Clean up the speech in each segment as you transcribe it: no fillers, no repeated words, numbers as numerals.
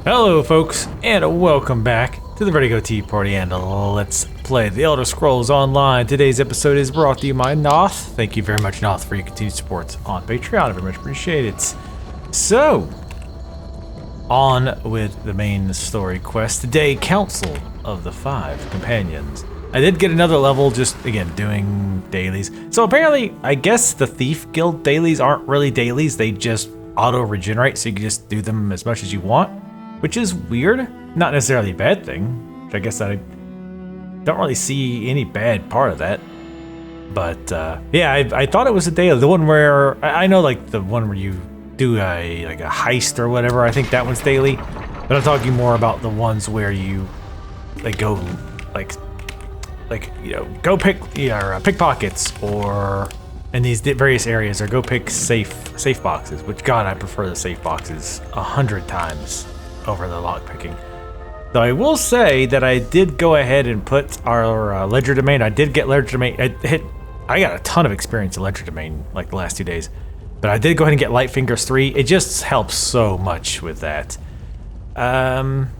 Hello folks, and welcome back to the Vertigo Tea Party and Let's Play The Elder Scrolls Online. Today's episode is brought to you by Noth. Thank you very much, Noth, for your continued support on Patreon. I very much appreciate it. So, on with the main story quest. Today, Council of the Five Companions. I did get another level just, again, doing dailies. So apparently, I guess the Thief Guild dailies aren't really dailies. They just auto-regenerate, so you can just do them as much as you want. Which is weird, not necessarily a bad thing, which I guess I don't really see any bad part of that. But yeah, I thought it was a daily, the one where, I know like the one where you do a heist or whatever, I think that one's daily. But I'm talking more about the ones where you like go go pickpockets or in these various areas, or go pick safe boxes, which God, I prefer the safe boxes 100 times over the lockpicking. Though I will say that I did go ahead and put our ledger domain. I did get ledger domain. I got a ton of experience in ledger domain like the last 2 days, but I did go ahead and get Light Fingers 3. It just helps so much with that. Other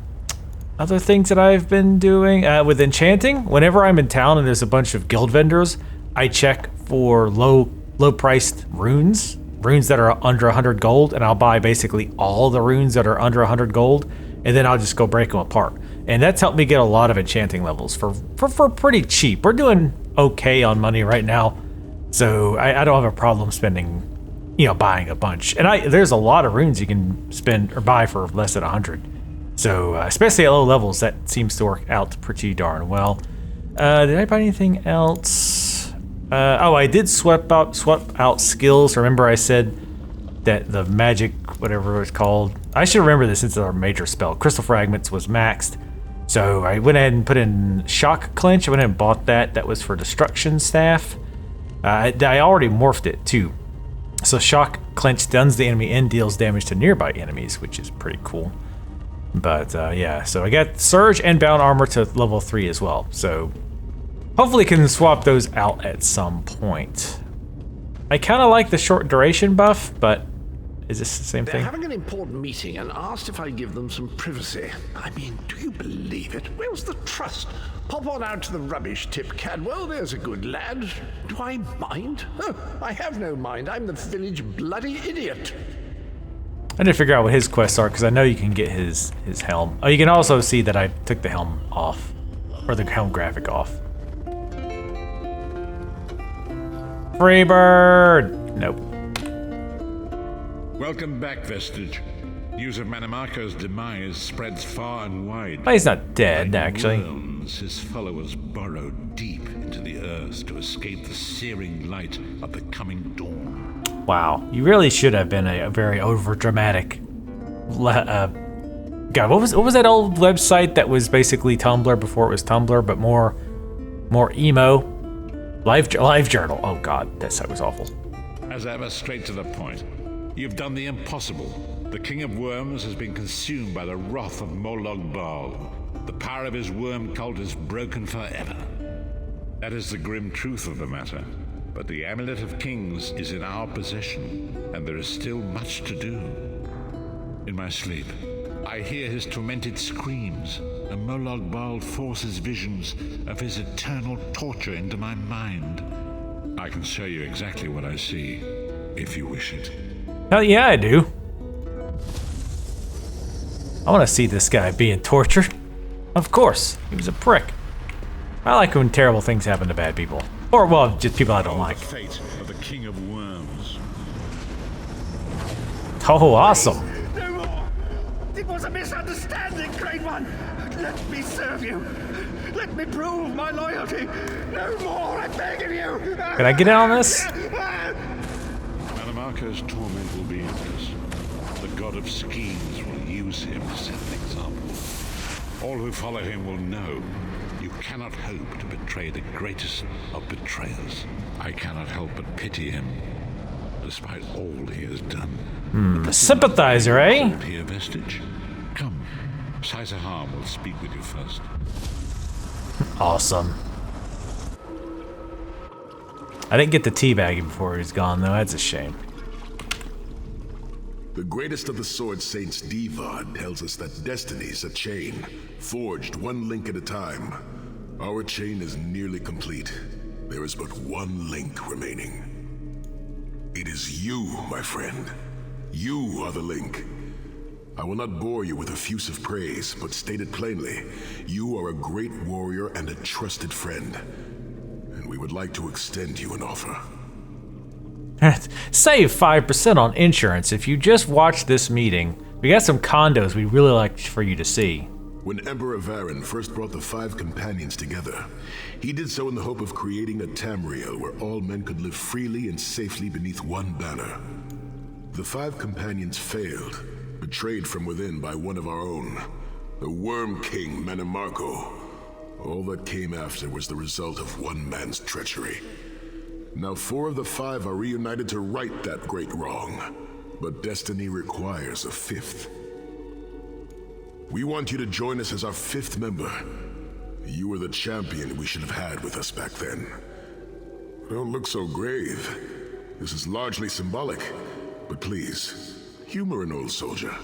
things that I've been doing with enchanting. Whenever I'm in town and there's a bunch of guild vendors, I check for low priced runes that are under 100 gold, and I'll buy basically all the runes that are under 100 gold, and then I'll just go break them apart. And that's helped me get a lot of enchanting levels for pretty cheap. We're doing okay on money right now, so I don't have a problem spending, buying a bunch. And there's a lot of runes you can spend or buy for less than 100. So especially at low levels, that seems to work out pretty darn well. Did I buy anything else? Oh, I did swap out skills. Remember I said that the magic, whatever it's called, I should remember this since it's our major spell, Crystal Fragments, was maxed. So I went ahead and put in Shock Clench. I went ahead and bought that. That was for Destruction Staff. I already morphed it too. So Shock Clench stuns the enemy and deals damage to nearby enemies, which is pretty cool. But yeah, so I got Surge and Bound Armor to level 3 as well. So hopefully can swap those out at some point. I kind of like the short duration buff, but is this the same thing? They're having an important meeting and asked if I give them some privacy. I mean, do you believe it? Where's the trust? Pop on out to the rubbish tip, Cadwell. There's a good lad. Do I mind? Oh, I have no mind. I'm the village bloody idiot. I need to figure out what his quests are, because I know you can get his helm. Oh, you can also see that I took the helm off, or the helm graphic off. Freebird! Nope. Welcome back, Vestige. News of Manamako's demise spreads far and wide. Oh, he's not dead, Like actually. worms, his followers burrow deep into the earth to escape the searing light of the coming dawn. Wow, you really should have been a very over-dramatic... God, what was that old website that was basically Tumblr before it was Tumblr, but more emo? Live Journal. Oh God, that site was awful. As ever, straight to the point. You've done the impossible. The King of Worms has been consumed by the wrath of Molog Baal. The power of his worm cult is broken forever. That is the grim truth of the matter. But the Amulet of Kings is in our possession, and there is still much to do. In my sleep, I hear his tormented screams, and Molog Baal forces visions of his eternal torture into my mind. I can show you exactly what I see, if you wish it. Hell yeah, I do. I want to see this guy being tortured. Of course, he was a prick. I like when terrible things happen to bad people. Or, well, just people I don't like. The fate of the King of Worms. Oh, awesome. No more! It was a misunderstanding, Great One! Let me serve you! Let me prove my loyalty! No more, I beg of you! Can I get in on this? Manamako's torment will be endless. The god of schemes will use him to set an example. All who follow him will know you cannot hope to betray the greatest of betrayers. I cannot help but pity him, despite all he has done. A sympathizer, eh? Here, Vestige. Come, Saizahar will speak with you first. Awesome. I didn't get the teabagging before he was gone, though. That's a shame. The greatest of the Sword Saints, Divad, tells us that destiny's a chain, forged one link at a time. Our chain is nearly complete. There is but one link remaining. It is you, my friend. You are the link. I will not bore you with effusive praise, but state it plainly. You are a great warrior and a trusted friend. And we would like to extend you an offer. Save 5% on insurance if you just watch this meeting. We got some condos we'd really like for you to see. When Emperor Varen first brought the 5 companions together, he did so in the hope of creating a Tamriel where all men could live freely and safely beneath one banner. The 5 companions failed, betrayed from within by one of our own, the Worm King Manimarco. All that came after was the result of one man's treachery. Now 4 of the 5 are reunited to right that great wrong, but destiny requires a 5th. We want you to join us as our 5th member. You were the champion we should have had with us back then. Don't look so grave. This is largely symbolic, but please, humor an old soldier.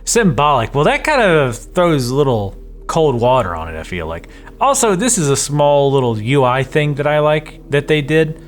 Symbolic. Well, that kind of throws a little cold water on it, I feel like. Also, this is a small little UI thing that I like that they did,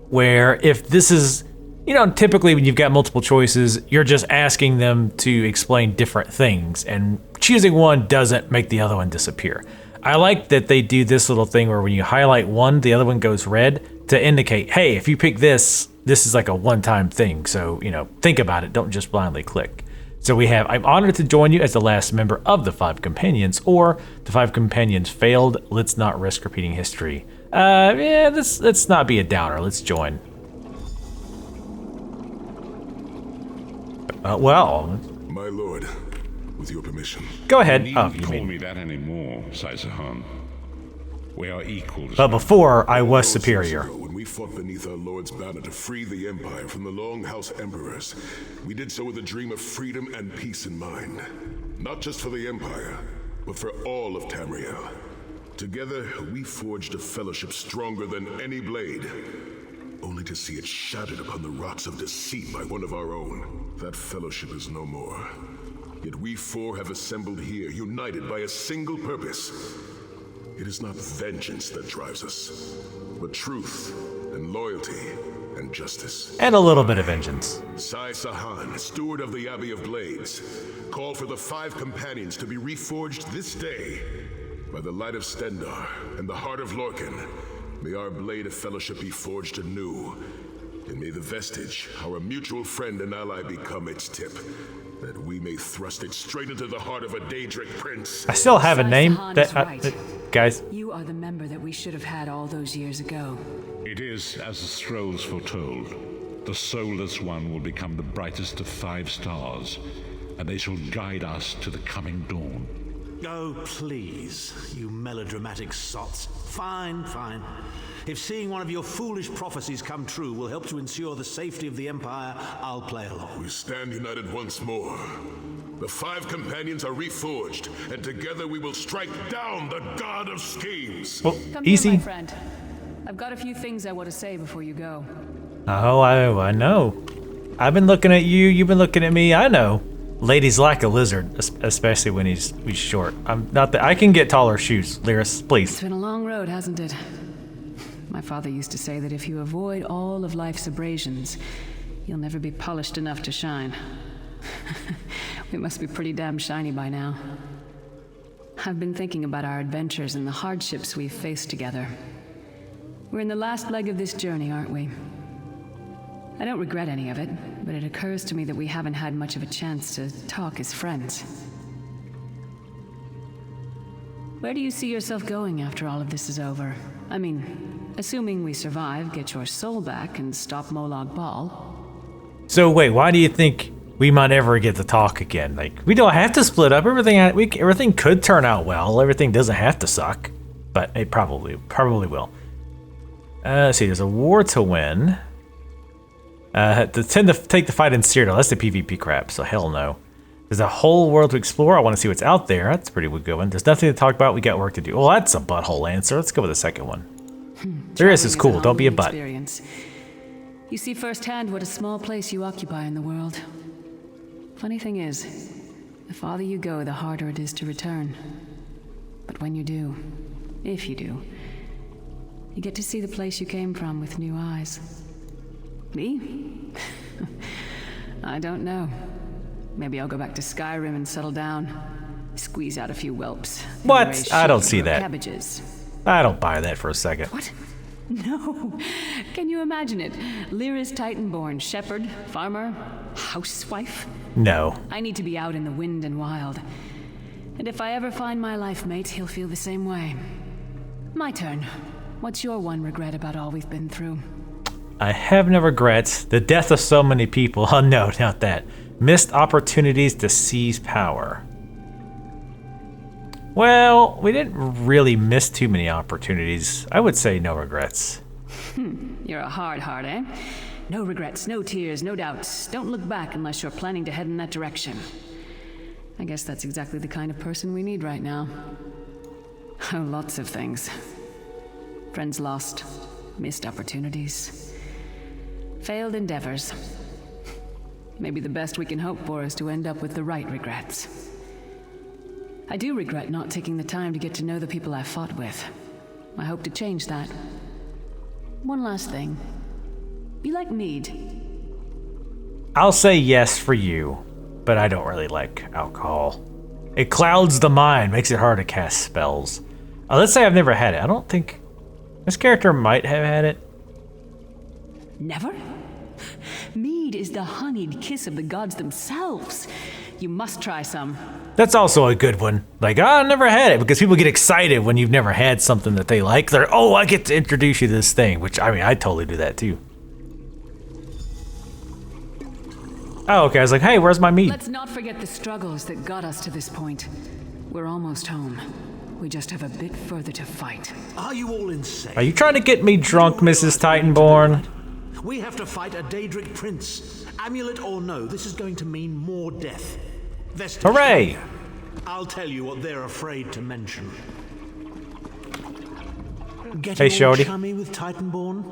where if this is, you know, typically when you've got multiple choices, you're just asking them to explain different things, and choosing one doesn't make the other one disappear. I like that they do this little thing where when you highlight one, the other one goes red to indicate, hey, if you pick this, this is like a one-time thing, so, you know, think about it, don't just blindly click. So we have, I'm honored to join you as the last member of the 5 companions, or the 5 companions failed, let's not risk repeating history. Yeah, let's not be a downer, let's join. Well. My lord, with your permission. Go ahead. You needn't call me that anymore, Saizahan. We are equals. But before, I was superior. When we fought beneath our lord's banner to free the Empire from the Longhouse Emperors, we did so with a dream of freedom and peace in mind. Not just for the Empire, but for all of Tamriel. Together, we forged a fellowship stronger than any blade, only to see it shattered upon the rocks of deceit by one of our own. That fellowship is no more. Yet we 4 have assembled here, united by a single purpose. It is not vengeance that drives us, but truth and loyalty and justice. And a little bit of vengeance. Sai Sahan, steward of the Abbey of Blades, call for the 5 companions to be reforged this day. By the light of Stendar and the heart of Lorcan, may our blade of fellowship be forged anew. And may the vestige, our mutual friend and ally, become its tip, that we may thrust it straight into the heart of a Daedric prince. I still have a name that, guys. You are the member that we should have had all those years ago. It is as the scrolls foretold. The soulless one will become the brightest of 5 stars, and they shall guide us to the coming dawn. Oh, please, you melodramatic sots. Fine, fine. If seeing one of your foolish prophecies come true will help to ensure the safety of the Empire, I'll play along. We stand united once more. The 5 companions are reforged, and together we will strike down the god of schemes. Well, Come easy. here, my friend. I've got a few things I want to say before you go. Oh, I know. I've been looking at you, you've been looking at me, I know. Ladies like a lizard, especially when he's short. I'm not that I can get taller shoes, Lyris, please. It's been a long road, hasn't it? My father used to say that if you avoid all of life's abrasions, you'll never be polished enough to shine. We must be pretty damn shiny by now. I've been thinking about our adventures and the hardships we've faced together. We're in the last leg of this journey, aren't we? I don't regret any of it, but it occurs to me that we haven't had much of a chance to talk as friends. Where do you see yourself going after all of this is over? I mean, assuming we survive, get your soul back, and stop Molag Bal. So wait, why do you think we might ever get to talk again? Like, we don't have to split up. Everything could turn out well. Everything doesn't have to suck, but it probably will. Let's see, there's a war to win. To tend to take the fight in Cyrodiil. That's the PvP crap, so hell no. There's a whole world to explore. I want to see what's out there. That's a pretty good one. There's nothing to talk about. We got work to do. Well, that's a butthole answer. Let's go with the second one. Lyris is cool. Don't be a butt. Experience. You see firsthand what a small place you occupy in the world. Funny thing is, the farther you go, the harder it is to return. But when you do, if you do, you get to see the place you came from with new eyes. Me? I don't know. Maybe I'll go back to Skyrim and settle down. Squeeze out a few whelps. What? I don't see that. Cabbages. I don't buy that for a second. What? No. Can you imagine it? Lyra's Titan-born shepherd, farmer, housewife? No. I need to be out in the wind and wild. And if I ever find my life mate, he'll feel the same way. My turn. What's your one regret about all we've been through? I have no regrets. The death of so many people. Oh no, not that. Missed opportunities to seize power. Well, we didn't really miss too many opportunities. I would say no regrets. You're a hard heart, eh? No regrets, no tears, no doubts. Don't look back unless you're planning to head in that direction. I guess that's exactly the kind of person we need right now. Oh, lots of things. Friends lost, missed opportunities, failed endeavors. Maybe the best we can hope for is to end up with the right regrets. I do regret not taking the time to get to know the people I fought with. I hope to change that. One last thing. You like mead? I'll say yes for you, but I don't really like alcohol. It clouds the mind, makes it hard to cast spells. Let's say I've never had it. I don't think... This character might have had it. Never? Mead is the honeyed kiss of the gods themselves. You must try some. That's also a good one. Like, I never had it, because people get excited when you've never had something that they like. They're, oh, I get to introduce you to this thing, which, I mean, I totally do that too. Oh, okay, I was like, hey, where's my meat? Let's not forget the struggles that got us to this point. We're almost home. We just have a bit further to fight. Are you all insane? Are you trying to get me drunk, Mrs. Titanborn? We have to fight a Daedric prince. Amulet or no, this is going to mean more death. Vestige, Hooray! I'll tell you what they're afraid to mention. Getting Hey, all Shorty. chummy with Titanborn?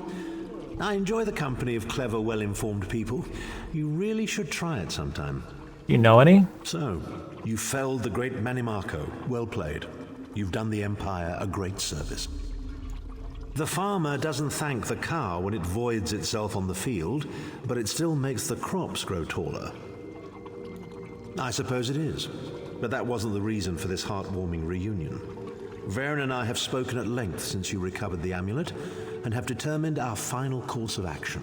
I enjoy the company of clever, well-informed people. You really should try it sometime. You know any? So, you felled the great Manimarco. Well played. You've done the Empire a great service. The farmer doesn't thank the cow when it voids itself on the field, but it still makes the crops grow taller. I suppose it is, but that wasn't the reason for this heartwarming reunion. Varen and I have spoken at length since you recovered the amulet, and have determined our final course of action.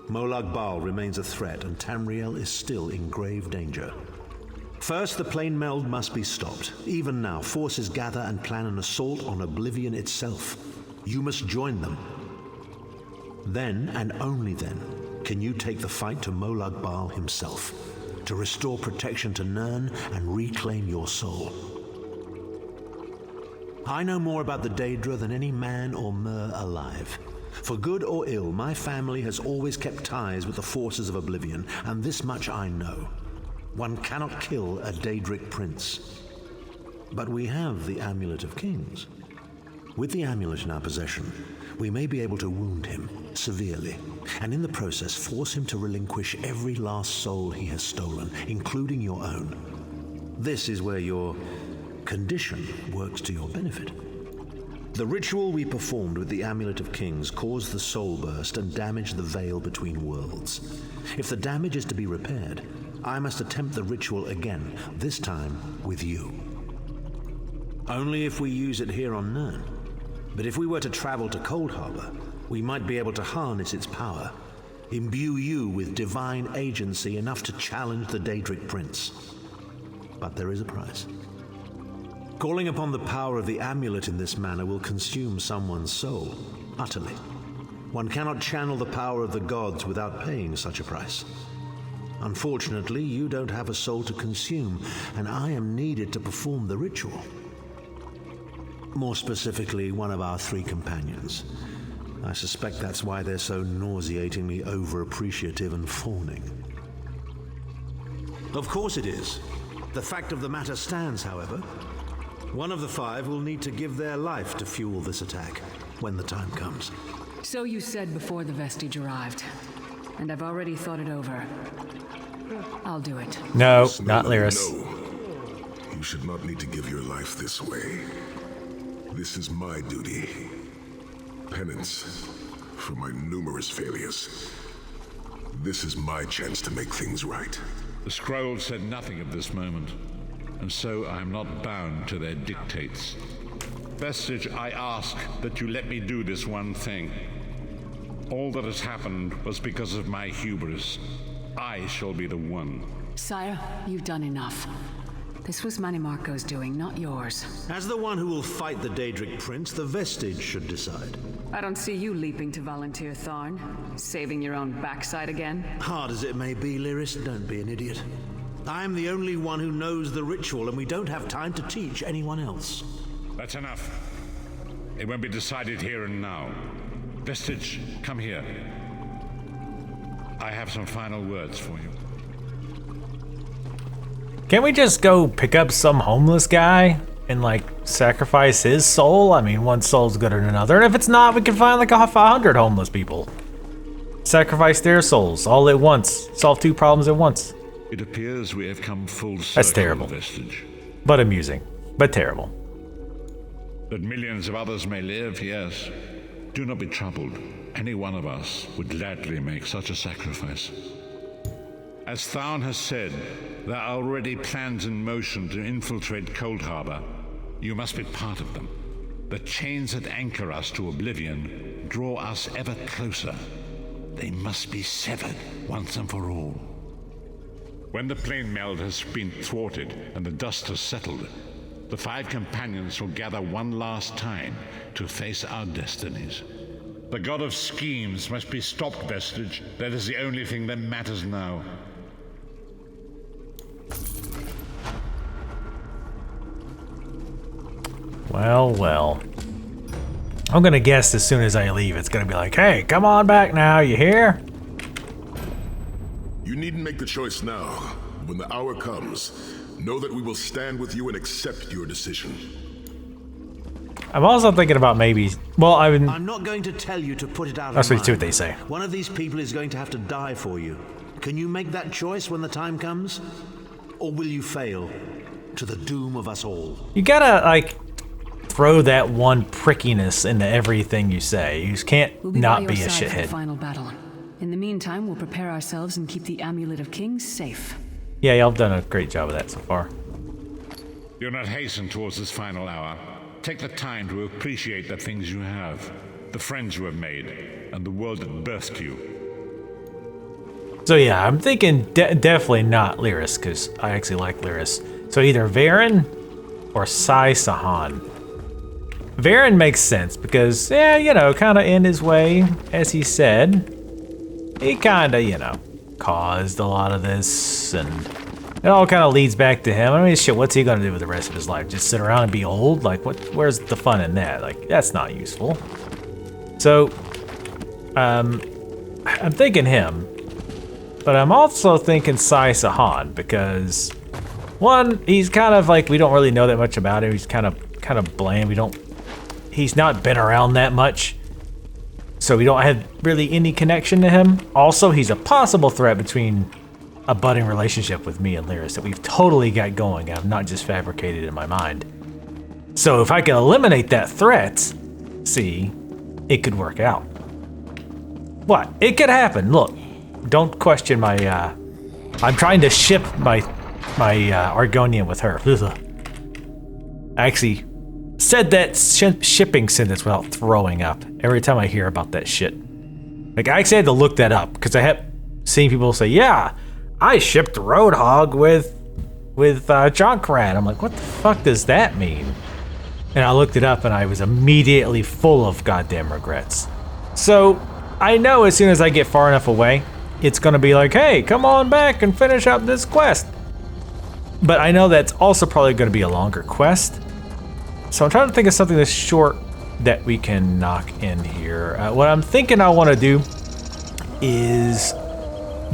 Molag Bal remains a threat, and Tamriel is still in grave danger. First, the plane meld must be stopped. Even now, forces gather and plan an assault on Oblivion itself. You must join them. Then, and only then, can you take the fight to Molag Bal himself, to restore protection to Nirn and reclaim your soul. I know more about the Daedra than any man or mer alive. For good or ill, my family has always kept ties with the forces of Oblivion, and this much I know. One cannot kill a Daedric prince. But we have the Amulet of Kings. With the amulet in our possession, we may be able to wound him severely, and in the process force him to relinquish every last soul he has stolen, including your own. This is where your condition works to your benefit. The ritual we performed with the Amulet of Kings caused the soul burst and damaged the veil between worlds. If the damage is to be repaired, I must attempt the ritual again, this time with you. Only if we use it here on Nirn. But if we were to travel to Cold Harbor, we might be able to harness its power, imbue you with divine agency enough to challenge the Daedric Prince. But there is a price. Calling upon the power of the amulet in this manner will consume someone's soul, utterly. One cannot channel the power of the gods without paying such a price. Unfortunately, you don't have a soul to consume, and I am needed to perform the ritual. More specifically, one of our 3 companions. I suspect that's why they're so nauseatingly over-appreciative and fawning. Of course it is. The fact of the matter stands, however. One of the 5 will need to give their life to fuel this attack, when the time comes. So you said before the vestige arrived, and I've already thought it over. I'll do it. No, Smell not of Lyris. No. You should not need to give your life this way. This is my duty. Penance for my numerous failures. This is my chance to make things right. The scroll said nothing of this moment, and so I am not bound to their dictates. Vestige, I ask that you let me do this one thing. All that has happened was because of my hubris. I shall be the one. Sire, you've done enough. This was Manimarco's doing, not yours. As the one who will fight the Daedric Prince, the Vestige should decide. I don't see you leaping to volunteer, Tharn. Saving your own backside again. Hard as it may be, Lyris, don't be an idiot. I'm the only one who knows the ritual, and we don't have time to teach anyone else. That's enough. It won't be decided here and now. Vestige, come here. I have some final words for you. Can't we just go pick up some homeless guy and like sacrifice his soul? I mean, one soul's good than another. And if it's not, we can find like 100 homeless people. Sacrifice their souls all at once. Solve 2 problems at once. It appears we have come full circle. That's terrible. Vestige. But amusing. But terrible. That millions of others may live, yes. Do not be troubled. Any one of us would gladly make such a sacrifice. As Tharn has said, there are already plans in motion to infiltrate Cold Harbor. You must be part of them. The chains that anchor us to oblivion draw us ever closer. They must be severed once and for all. When the plane meld has been thwarted and the dust has settled, the 5 companions will gather one last time to face our destinies. The god of schemes must be stopped, Vestige. That is the only thing that matters now. Well, well. I'm gonna guess as soon as I leave, it's gonna be like, hey, come on back now, you hear? You needn't make the choice now. When the hour comes, know that we will stand with you and accept your decision. I'm also thinking about maybe, well, I'm not going to tell you to put it out that's of what they say. One of these people is going to have to die for you. Can you make that choice when the time comes? Or will you fail to the doom of us all? You gotta, like, throw that one prickiness into everything you say. You just can't We'll not by be your a side for the shithead. final battle. In the meantime, we'll prepare ourselves and keep the Amulet of Kings safe. Yeah, y'all have done a great job of that so far. Do not hasten towards this final hour. Take the time to appreciate the things you have, the friends you have made, and the world that birthed you. So yeah, I'm thinking definitely not Lyris, because I actually like Lyris. So either Varen or Sai Sahan. Varen makes sense because, yeah, you know, kind of in his way, as he said, he kind of, you know, caused a lot of this, and it all kind of leads back to him. I mean, shit, what's he gonna do with the rest of his life? Just sit around and be old? Like, where's the fun in that? Like, that's not useful. So, I'm thinking him, but I'm also thinking Sai Sahan because, one, he's kind of like, we don't really know that much about him. He's kind of bland. He's not been around that much, so we don't have really any connection to him. Also, he's a possible threat between a budding relationship with me and Lyris that we've totally got going. I've not just fabricated in my mind. So if I can eliminate that threat, see, it could work out. What? It could happen. Look, don't question my, I'm trying to ship my Argonian with her. I actually said that shipping sentence without throwing up every time I hear about that shit. Like, I actually had to look that up because I have seen people say, yeah, I shipped Roadhog with Jonkrat. I'm like, what the fuck does that mean? And I looked it up and I was immediately full of goddamn regrets. So I know as soon as I get far enough away, it's gonna be like, hey, come on back and finish up this quest. But I know that's also probably gonna be a longer quest. So I'm trying to think of something that's short that we can knock in here. What I'm thinking I wanna do is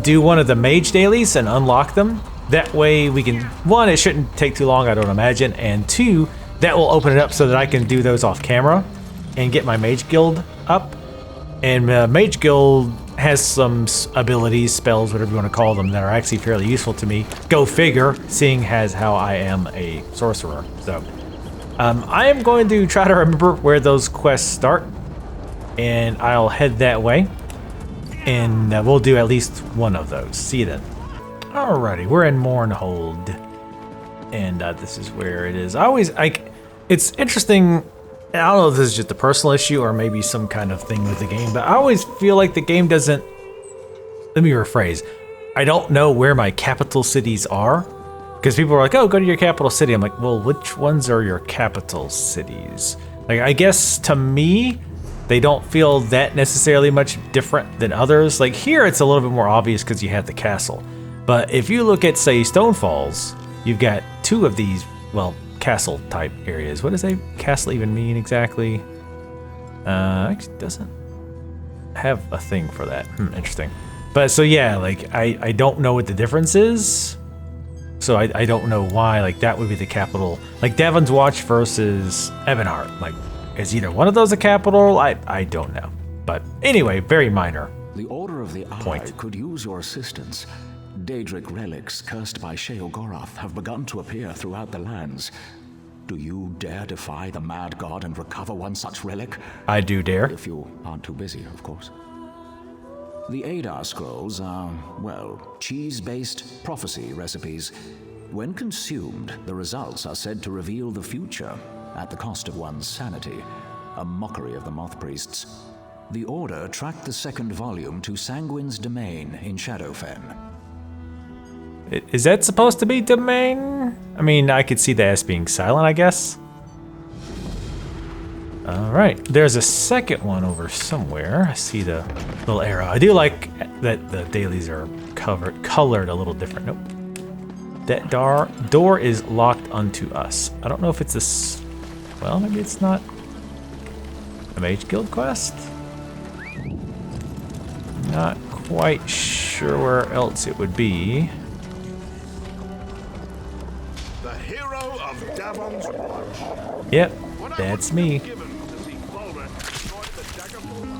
do one of the mage dailies and unlock them. That way we can, one, it shouldn't take too long, I don't imagine, and two, that will open it up so that I can do those off camera and get my mage guild up. And Mage Guild has some abilities, spells, whatever you want to call them, that are actually fairly useful to me. Go figure, seeing as how I am a sorcerer. So I am going to try to remember where those quests start, and I'll head that way, and we'll do at least one of those. See you then. Alrighty, we're in Mournhold, and this is where it is. It's interesting. I don't know if this is just a personal issue or maybe some kind of thing with the game, but I always feel like the game doesn't... Let me rephrase. I don't know where my capital cities are, because people are like, oh, go to your capital city. I'm like, well, which ones are your capital cities? Like, I guess to me, they don't feel that necessarily much different than others. Like here, it's a little bit more obvious because you have the castle. But if you look at, say, Stonefalls, you've got two of these, well, castle type areas. What does a castle even mean exactly? Actually doesn't have a thing for that. Interesting. But so yeah, like I don't know what the difference is. So I don't know why like that would be the capital. Like Devon's Watch versus Ebonheart. Like is either one of those a capital? I don't know. But anyway, very minor. The Order of the Eye Point. could use your assistance. Daedric relics cursed by Sheogorath have begun to appear throughout the lands. Do you dare defy the Mad God and recover one such relic? I do dare. If you aren't too busy, of course. The Adar scrolls are, well, cheese-based prophecy recipes. When consumed, the results are said to reveal the future, at the cost of one's sanity, a mockery of the Moth Priests. The Order tracked the second volume to Sanguin's domain in Shadowfen. Is that supposed to be domain? I mean, I could see that as being silent, I guess. All right, there's a second one over somewhere. I see the little arrow. I do like that the dailies are colored a little different. Nope. That door is locked unto us. I don't know if it's this. Well, maybe it's not a Mage Guild quest. Not quite sure where else it would be. The hero of Davon's Watch. Yep, that's me.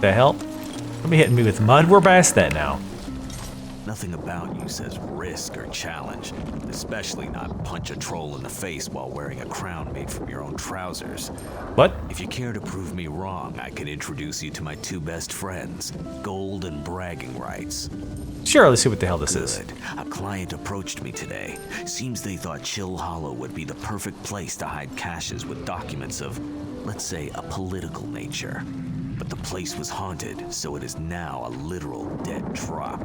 The hell? Don't be hitting me with mud. We're past that now. Nothing about you says risk or challenge, especially not punch a troll in the face while wearing a crown made from your own trousers. What? If you care to prove me wrong, I can introduce you to my two best friends, Gold and Bragging Rights. Sure, let's see what the hell this is. Good. A client approached me today. Seems they thought Chill Hollow would be the perfect place to hide caches with documents of, let's say, a political nature. But the place was haunted, so it is now a literal dead drop.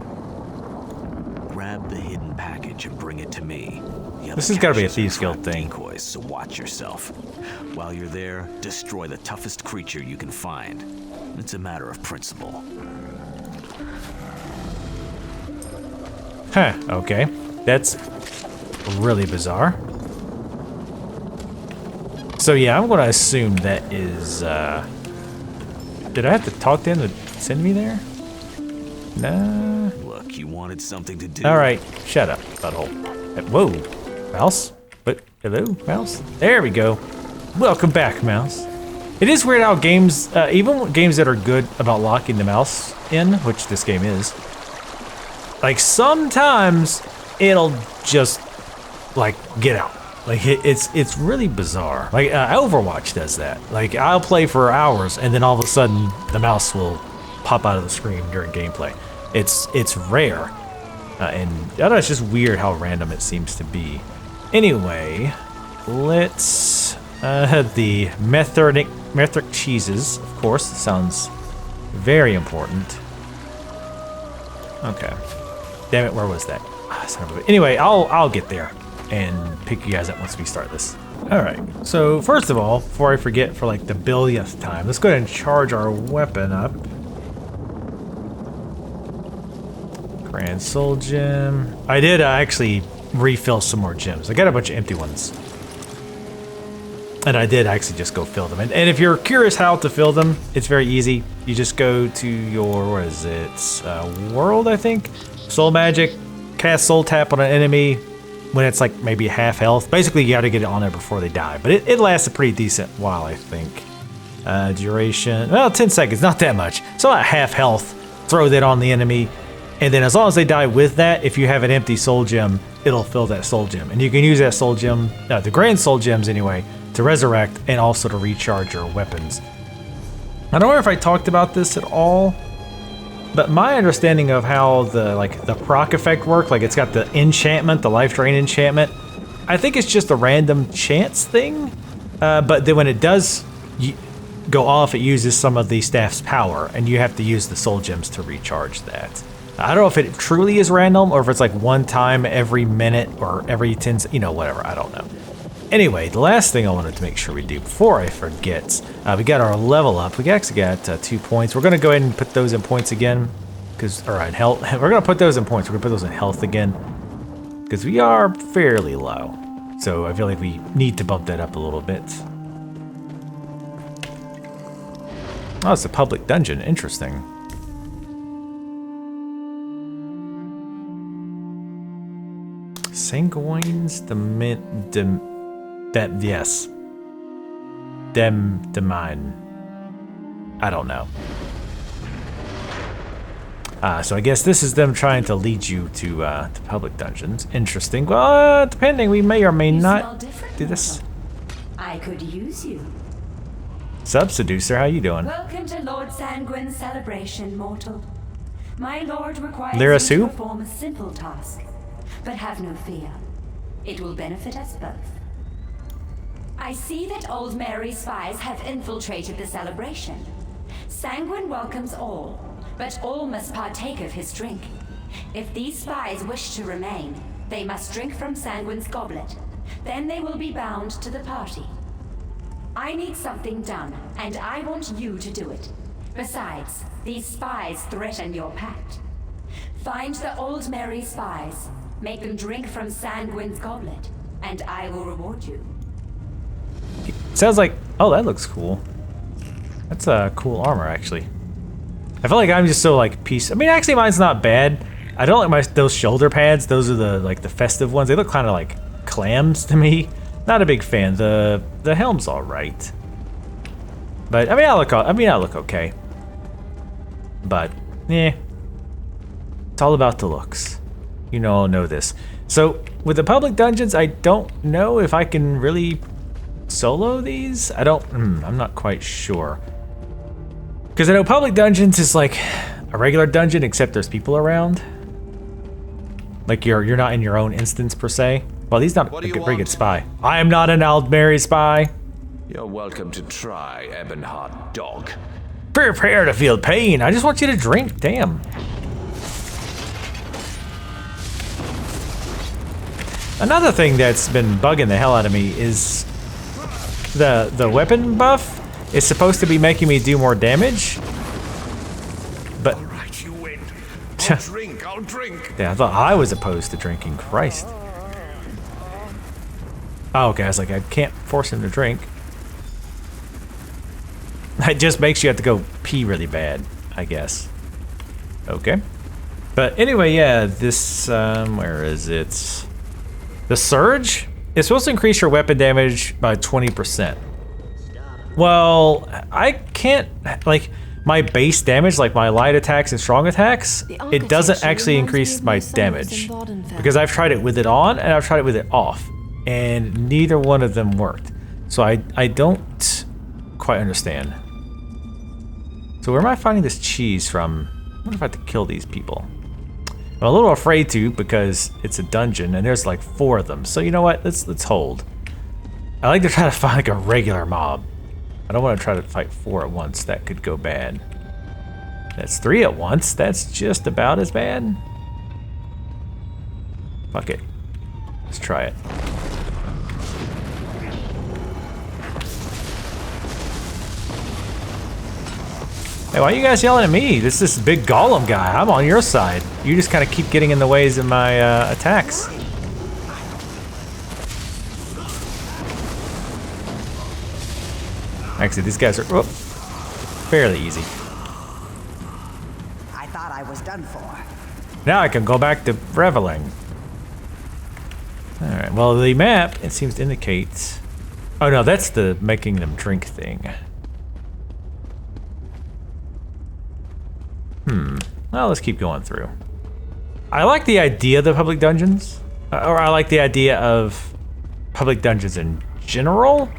Grab the hidden package and bring it to me. This has got to be a Thieves Guild thing. Decoys, so watch yourself. While you're there, destroy the toughest creature you can find. It's a matter of principle. Huh, okay. That's really bizarre. So yeah, I'm going to assume that is, did I have to talk to him to send me there? Nah. Look, you wanted something to do. All right, shut up, butthole. Whoa, mouse? But hello, mouse? There we go. Welcome back, mouse. It is weird how games, even games that are good about locking the mouse in, which this game is, like sometimes it'll just like get out. Like it's really bizarre. Like Overwatch does that. Like I'll play for hours and then all of a sudden the mouse will pop out of the screen during gameplay. It's rare, and I don't know, it's just weird how random it seems to be. Anyway, let's the metric cheeses, of course. Sounds very important. Okay. Damn it, where was that? Anyway, I'll get there and pick you guys up once we start this. All right. So first of all, before I forget for like the billionth time, let's go ahead and charge our weapon up. Grand Soul Gem. I did actually refill some more gems. I got a bunch of empty ones. And I did actually just go fill them. And if you're curious how to fill them, it's very easy. You just go to your, what is it? World, I think? Soul Magic, cast Soul Tap on an enemy when it's like maybe half health. Basically, you gotta get it on there before they die. But it lasts a pretty decent while, I think. Duration, well, 10 seconds, not that much. So at half health, throw that on the enemy. And then as long as they die with that, if you have an empty soul gem, it'll fill that soul gem. And you can use that soul gem, the grand soul gems anyway, to resurrect and also to recharge your weapons. I don't know if I talked about this at all, but my understanding of how the proc effect work, like it's got the enchantment, the life drain enchantment, I think it's just a random chance thing. But then when it does go off, it uses some of the staff's power, and you have to use the soul gems to recharge that. I don't know if it truly is random or if it's like one time every minute or every 10, whatever, I don't know. Anyway, the last thing I wanted to make sure we do before I forget, we got our level up. We actually got 2 points. We're going to go ahead and put those in points again, or in health. We're going to put those in points. We're going to put those in health again, because we are fairly low. So I feel like we need to bump that up a little bit. Oh, it's a public dungeon. Interesting. Sanguin's yes. Demine. I don't know. So I guess this is them trying to lead you to public dungeons. Interesting. Well, depending, we may or may not do this. I could use you. Sub Seducer, how you doing? Welcome to Lord Sanguin's celebration, mortal. My lord requires Lyris you who? to perform a simple task. But have no fear. It will benefit us both. I see that Old Mary's spies have infiltrated the celebration. Sanguin welcomes all, but all must partake of his drink. If these spies wish to remain, they must drink from Sanguin's goblet. Then they will be bound to the party. I need something done, and I want you to do it. Besides, these spies threaten your pact. Find the Old Mary spies. Make them drink from Sanguin's goblet, and I will reward you. Sounds like, oh, that looks cool. That's a cool armor, actually. I feel like I'm just so like I mean, actually, mine's not bad. I don't like those shoulder pads. Those are the festive ones. They look kind of like clams to me. Not a big fan. The helm's all right, but I mean, I look okay. But yeah, it's all about the looks. You all know this. So with the public dungeons, I don't know if I can really solo these. I'm not quite sure. Because I know public dungeons is like a regular dungeon, except there's people around. Like you're not in your own instance per se. Well, he's not a very good spy. I am not an Aldmeri spy. You're welcome to try, Ebonheart Dog. Prepare to feel pain. I just want you to drink. Damn. Another thing that's been bugging the hell out of me is the weapon buff is supposed to be making me do more damage. But All right, you win. I'll drink. Yeah, I thought I was opposed to drinking. Christ. Oh, okay, I was like, I can't force him to drink. It just makes you have to go pee really bad, I guess. Okay. But anyway, yeah, this, where is it? The Surge is supposed to increase your weapon damage by 20%. Well, I can't, like, my base damage, like my light attacks and strong attacks, it doesn't actually increase my damage. Because I've tried it with it on and I've tried it with it off. And neither one of them worked. So I don't quite understand. So where am I finding this cheese from? I wonder if I have to kill these people. I'm a little afraid to because it's a dungeon and there's like 4 of them. So you know what? Let's hold. I like to try to find like a regular mob. I don't want to try to fight 4 at once. That could go bad. That's 3 at once. That's just about as bad. Fuck it. Let's try it. Hey, why are you guys yelling at me? This big golem guy. I'm on your side. You just kind of keep getting in the ways of my attacks. Actually, these guys are fairly easy. I thought I was done for. Now I can go back to reveling. All right. Well, the map, it seems to indicate. Oh no, that's the making them drink thing. Well, let's keep going through. I like the idea of the public dungeons, or I like the idea of public dungeons in general,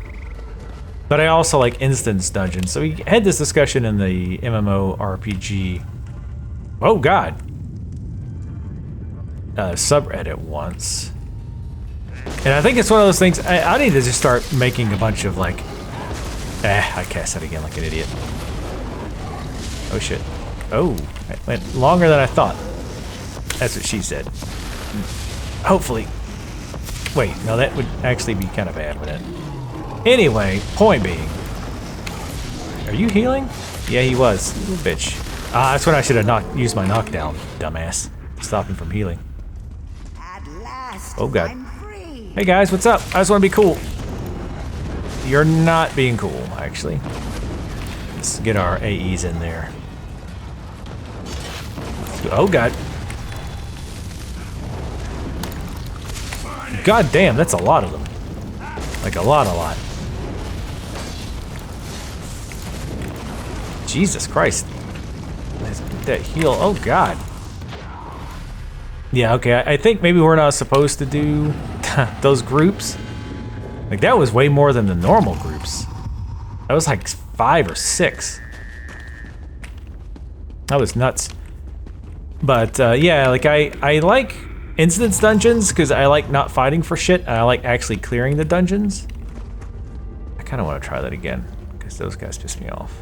but I also like instance dungeons. So we had this discussion in the MMORPG. Oh God. Subreddit once. And I think it's one of those things, I need to just start making a bunch of like, I cast that again like an idiot. Oh shit. Oh, it went longer than I thought. That's what she said. Hopefully. Wait, no, that would actually be kind of bad with it. Anyway, point being. Are you healing? Yeah, he was. Little bitch. That's when I should have used my knockdown, dumbass. Stop him from healing. Oh God. Hey guys, what's up? I just want to be cool. You're not being cool, actually. Let's get our AEs in there. Oh God. God damn, that's a lot of them. Like a lot. Jesus Christ. That heal, oh God. Yeah, okay, I think maybe we're not supposed to do those groups. Like that was way more than the normal groups. That was like 5 or 6. That was nuts. But yeah, like I like instance dungeons because I like not fighting for shit. And I like actually clearing the dungeons. I kind of want to try that again because those guys piss me off.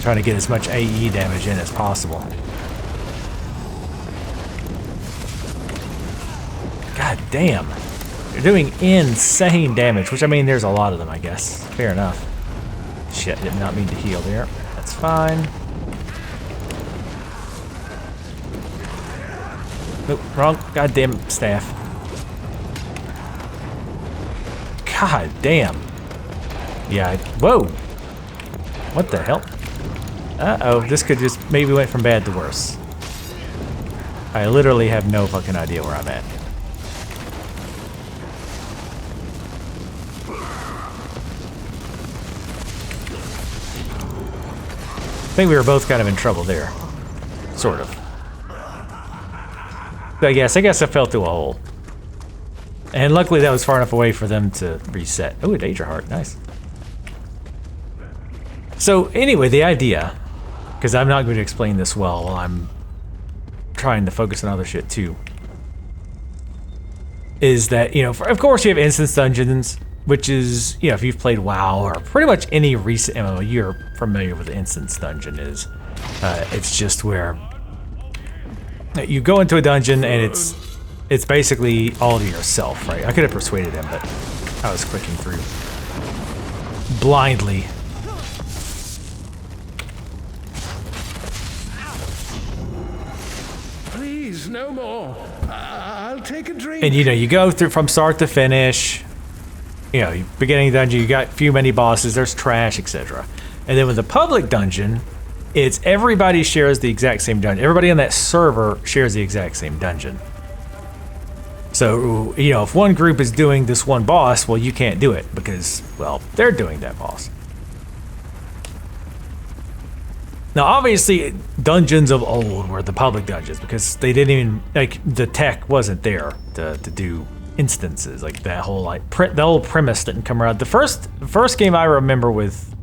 Trying to get as much AE damage in as possible. God damn. They're doing insane damage, which I mean, there's a lot of them, I guess. Fair enough. Shit, did not mean to heal there. That's fine. Nope, wrong goddamn staff. God damn. Yeah, whoa. What the hell? Uh-oh, this could just maybe went from bad to worse. I literally have no fucking idea where I'm at. I think we were both kind of in trouble there. Sort of. But I guess I fell through a hole. And luckily that was far enough away for them to reset. Oh, a Danger Heart, nice. So anyway, the idea, because I'm not going to explain this well while I'm trying to focus on other shit too, is that, you know, of course you have instance dungeons, which is, you know, if you've played WoW or pretty much any recent MMO, you're familiar with the instance dungeon is. It's just where you go into a dungeon and it's basically all to yourself, right? I could have persuaded him, but I was clicking through blindly. Please, no more. I'll take a drink. And you know, you go through from start to finish. You know, beginning dungeon, you got a few many bosses, there's trash, etc. And then with the public dungeon, it's everybody shares the exact same dungeon. Everybody on that server shares the exact same dungeon. So, you know, if one group is doing this one boss, well, you can't do it because, well, they're doing that boss. Now, obviously, dungeons of old were the public dungeons because they didn't even, like, the tech wasn't there to do instances. Like, that whole, like, the whole premise didn't come around. The first game I remember with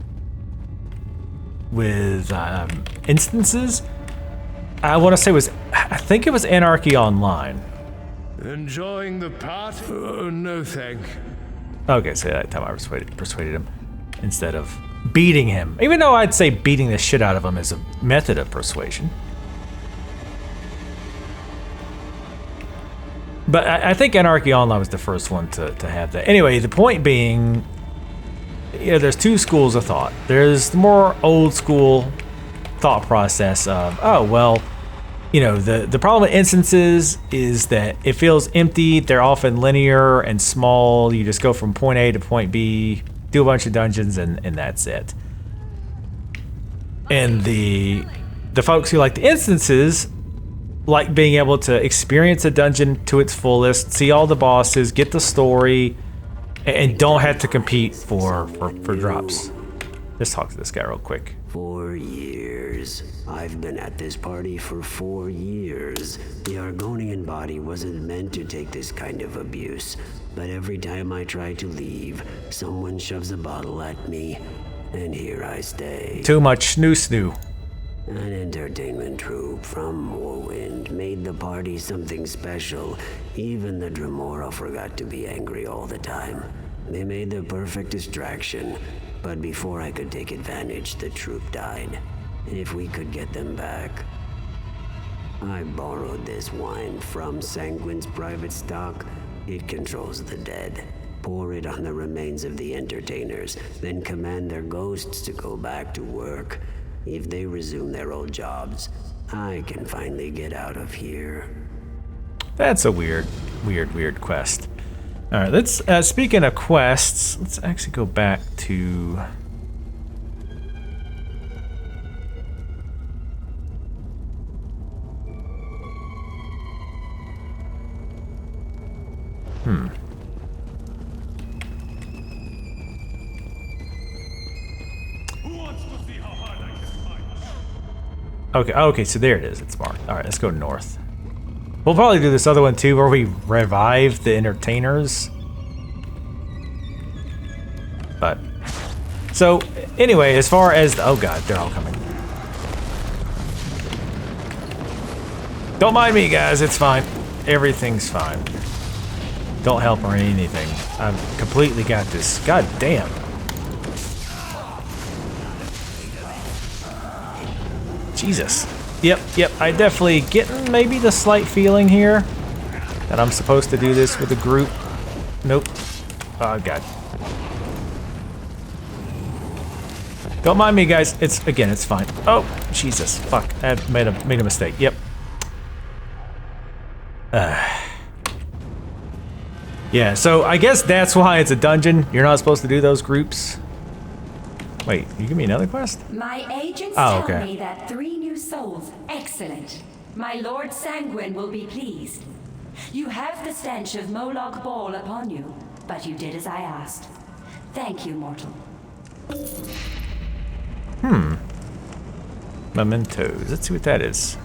instances, I want to say I think it was Anarchy Online. Enjoying the party? Oh, no thank. Okay, so that time I persuaded him instead of beating him. Even though I'd say beating the shit out of him is a method of persuasion. But I think Anarchy Online was the first one to have that. Anyway, the point being, you know, there's two schools of thought. There's the more old school thought process of, oh, well, you know, the problem with instances is that it feels empty. They're often linear and small. You just go from point A to point B, do a bunch of dungeons, and that's it. And the folks who like the instances like being able to experience a dungeon to its fullest, see all the bosses, get the story, And don't have to compete for drops. Let's talk to this guy real quick. 4 years. I've been at this party for 4 years. The Argonian body wasn't meant to take this kind of abuse, but every time I try to leave, someone shoves a bottle at me, and here I stay. Too much snoo. An entertainment troupe from Morrowind made the party something special. Even the Dremora forgot to be angry all the time. They made the perfect distraction, but before I could take advantage, the troupe died. If we could get them back... I borrowed this wine from Sanguin's private stock. It controls the dead. Pour it on the remains of the entertainers, then command their ghosts to go back to work. If they resume their old jobs, I can finally get out of here. That's a weird quest. All right, let's, speaking of quests, let's actually go back to... Okay, so there it is. It's marked. All right, let's go north. We'll probably do this other one too, where we revive the entertainers. But so anyway, as far as oh god, they're all coming. Don't mind me, guys. It's fine. Everything's fine. Don't help or anything. I've completely got this. God damn. Jesus. Yep, I definitely getting maybe the slight feeling here that I'm supposed to do this with a group. Nope. Oh god. Don't mind me, guys. It's fine. Oh, Jesus. Fuck. I made a mistake. Yep. Yeah, so I guess that's why it's a dungeon. You're not supposed to do those groups. Wait, you give me another quest? My agents tell me that 3 new souls. Excellent. My Lord Sanguin will be pleased. You have the stench of Moloch Ball upon you, but you did as I asked. Thank you, mortal. Mementos. Let's see what that is.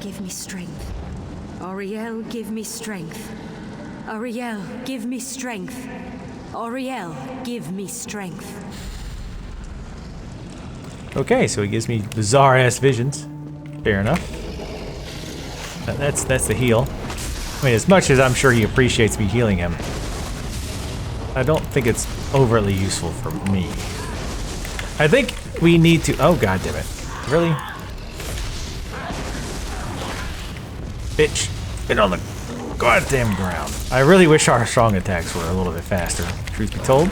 Give me strength. Auriel, give me strength. Auriel, give me strength. Auriel, give me strength. Okay, so he gives me bizarre-ass visions. Fair enough. That's the heal. I mean, as much as I'm sure he appreciates me healing him, I don't think it's overly useful for me. I think we need to... Oh, god damn it. Really? Bitch, get on the goddamn ground. I really wish our strong attacks were a little bit faster, truth be told.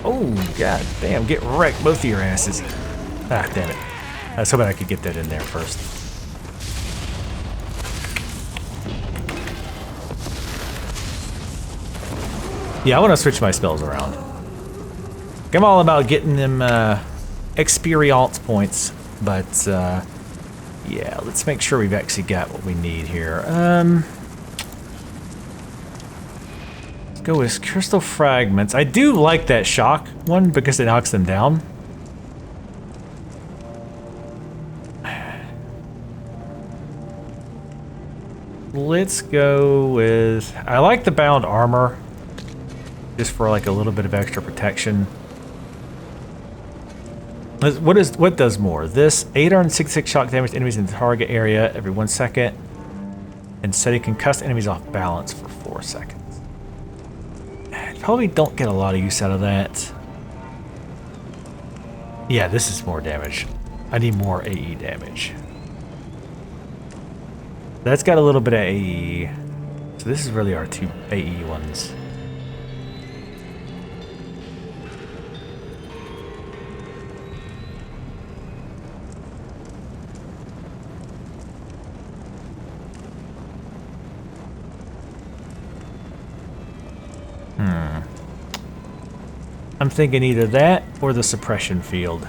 Oh, god damn, get wrecked, both of your asses. Ah, damn it. I was hoping I could get that in there first. Yeah, I want to switch my spells around. I'm all about getting them experience points. But, yeah, let's make sure we've actually got what we need here. Let's go with crystal fragments. I do like that shock one because it knocks them down. Let's go with... I like the bound armor, just for like a little bit of extra protection. What does more? This 866 shock damage to enemies in the target area every 1 second, and setting concussed enemies off balance for 4 seconds. Probably don't get a lot of use out of that. Yeah, this is more damage. I need more AE damage. That's got a little bit of AE. So this is really our 2 AE ones. I'm thinking either that or the suppression field.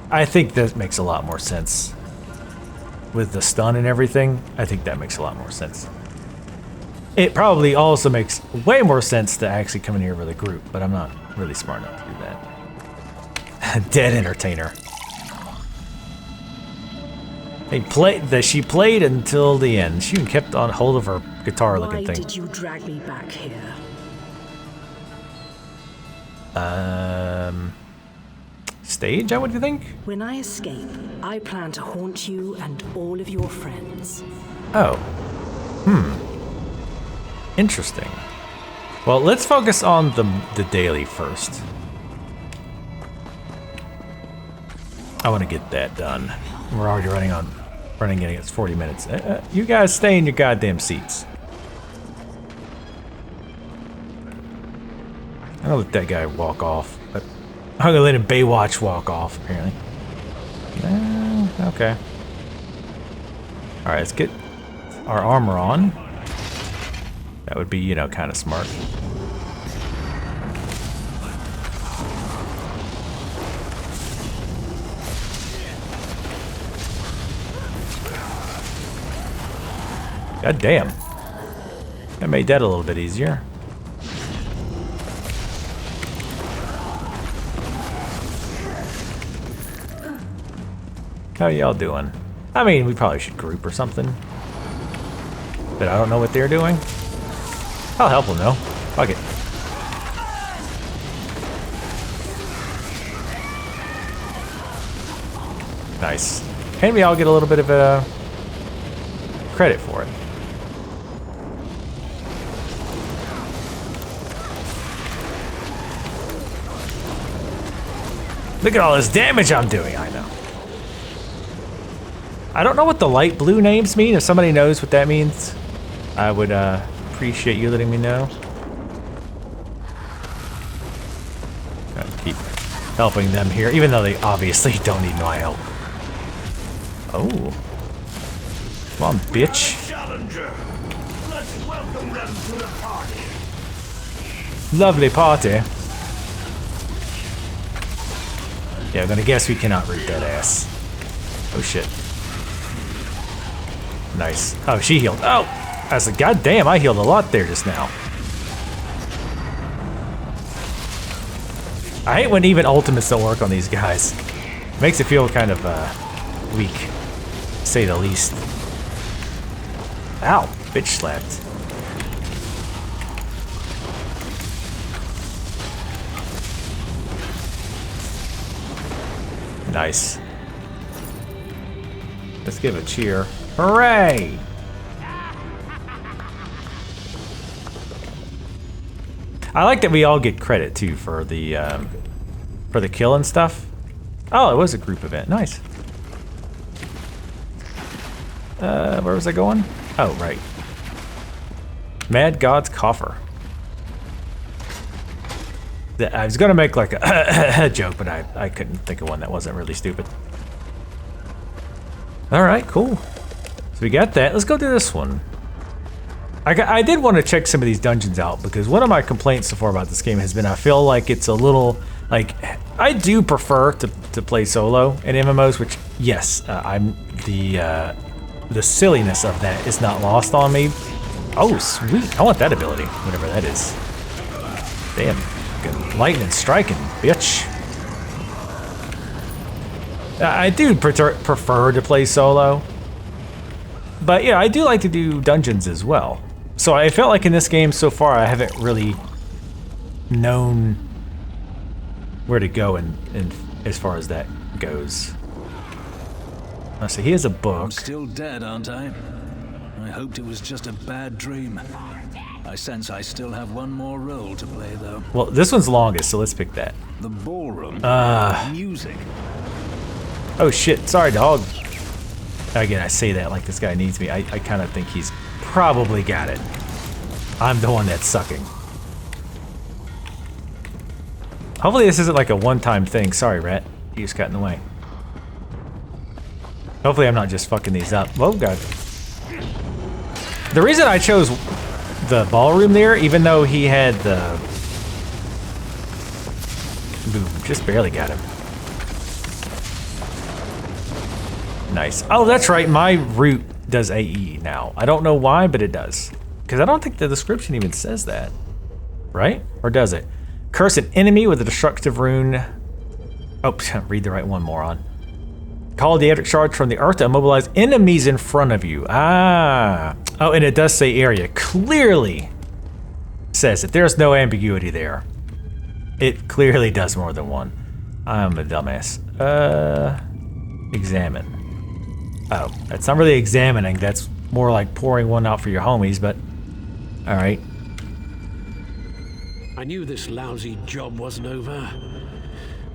I think that makes a lot more sense. With the stun and everything, I think that makes a lot more sense. It probably also makes way more sense to actually come in here with a group, but I'm not really smart enough to do that. Dead entertainer. She played until the end. She even kept on hold of her guitar-looking thing. Why did you drag me back here? Stage, what do you think? When I escape, I plan to haunt you and all of your friends. Oh. Interesting. Well, let's focus on the daily first. I want to get that done. We're already running against 40 minutes. You guys stay in your goddamn seats. I'm gonna let that guy walk off, but I'm gonna let him Baywatch walk off, apparently. Okay. Alright, let's get our armor on. That would be, you know, kind of smart. God damn. That made that a little bit easier. How y'all doing? I mean, we probably should group or something. But I don't know what they're doing. I'll help them though. Fuck it. Nice. And we all get a little bit of credit for it. Look at all this damage I'm doing, I know. I don't know what the light blue names mean. If somebody knows what that means, I would appreciate you letting me know. Gotta keep helping them here, even though they obviously don't need my help. Oh. Come on, bitch. Challenger. Let's welcome them to the party. Lovely party. Yeah, I'm gonna guess we cannot root that ass. Oh shit. Nice. Oh, she healed. Oh! I said, God damn, I healed a lot there just now. I hate when even ultimates don't work on these guys. Makes it feel kind of weak, to say the least. Ow! Bitch slapped. Nice. Let's give a cheer. Hooray! I like that we all get credit too for the kill and stuff. Oh, it was a group event. Nice. Where was I going? Oh, right. Mad God's Coffer. I was gonna make like a joke, but I couldn't think of one that wasn't really stupid. All right, cool. So we got that. Let's go do this one. I did want to check some of these dungeons out because one of my complaints so far about this game has been I feel like it's a little like I do prefer to play solo in MMOs, which yes, I'm the silliness of that is not lost on me. Oh sweet, I want that ability, whatever that is. Damn, lightning striking, bitch. I do prefer to play solo, but yeah, I do like to do dungeons as well. So I felt like in this game so far, I haven't really known where to go and as far as that goes. Let's see, here's a book. I'm still dead, aren't I? I hoped it was just a bad dream. I sense I still have one more role to play, though. Well, this one's longest, so let's pick that. The ballroom. Music. Oh shit, sorry dog. Again, I say that like this guy needs me. I kind of think he's probably got it. I'm the one that's sucking. Hopefully this isn't like a one-time thing. Sorry, rat. You just got in the way. Hopefully I'm not just fucking these up. Oh god. The reason I chose the ballroom there, even though he had the... Boom, just barely got him. Nice. Oh, that's right, my root does AE now. I don't know why, but it does. Because I don't think the description even says that. Right? Or does it? Curse an enemy with a destructive rune. Oh, read the right one, moron. Call the electric charge from the earth to immobilize enemies in front of you. Ah. Oh, and it does say area. Clearly says it. There's no ambiguity there. It clearly does more than one. I'm a dumbass. Examine. Oh, that's not really examining. That's more like pouring one out for your homies, but all right. I knew this lousy job wasn't over.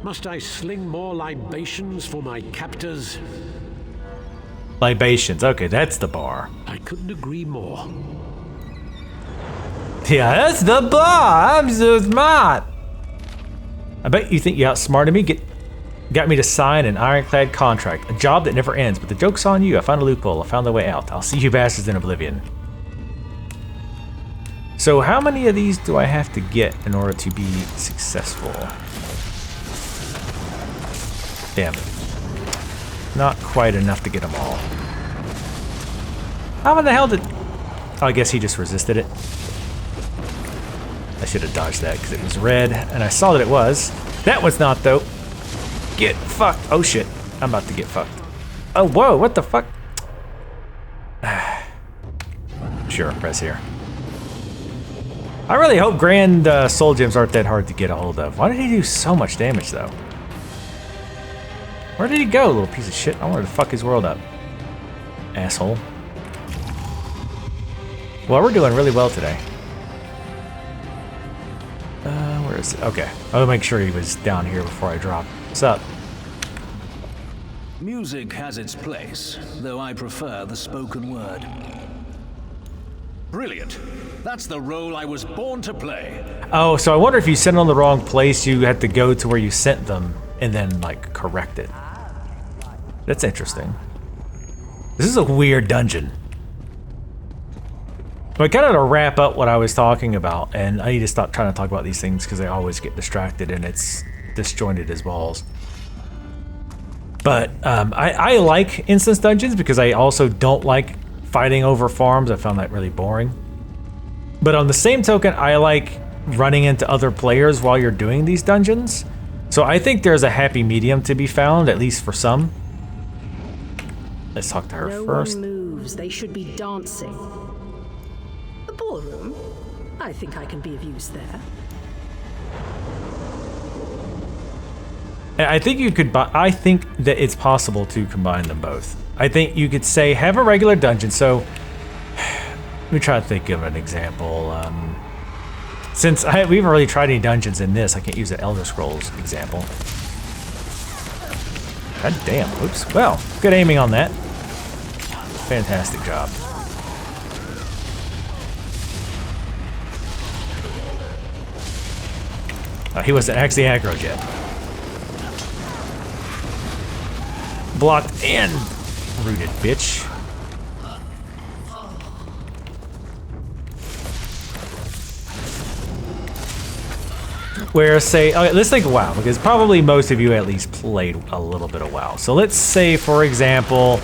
Must I sling more libations for my captors? Libations. Okay, that's the bar. I couldn't agree more. Yeah, that's the bar. I'm so smart. I bet you think you outsmarted me. Got me to sign an ironclad contract, a job that never ends, but the joke's on you. I found a loophole. I found the way out. I'll see you bastards in oblivion. So how many of these do I have to get in order to be successful? Damn it. Not quite enough to get them all. How in the hell did... Oh, I guess he just resisted it. I should have dodged that because it was red, and I saw that it was. That was not, though. Get fucked. Oh, shit. I'm about to get fucked. Oh, whoa. What the fuck? Sure, press here. I really hope Grand Soul Gems aren't that hard to get a hold of. Why did he do so much damage, though? Where did he go, little piece of shit? I wanted to fuck his world up. Asshole. Well, we're doing really well today. Where is it? Okay. I'll make sure he was down here before I drop. What's up? Music has its place, though I prefer the spoken word. Brilliant. That's the role I was born to play. Oh, so I wonder if you sent them on the wrong place, you had to go to where you sent them and then, like, correct it. That's interesting. This is a weird dungeon. But kind of to wrap up what I was talking about, and I need to stop trying to talk about these things because I always get distracted and it's disjointed as balls. But I like instance dungeons because I also don't like fighting over farms. I found that really boring. But on the same token, I like running into other players while you're doing these dungeons. So I think there's a happy medium to be found, at least for some. Let's talk to her first. No one moves. They should be dancing. The ballroom? I think I can be of use there. I think you could. I think that it's possible to combine them both. I think you could say have a regular dungeon. So let me try to think of an example. Since we haven't really tried any dungeons in this, I can't use the Elder Scrolls example. God damn. Oops. Well, good aiming on that. Fantastic job. He wasn't actually aggroed yet. Blocked and rooted, bitch. Where, say, okay, let's think WoW, because probably most of you at least played a little bit of WoW. So let's say, for example,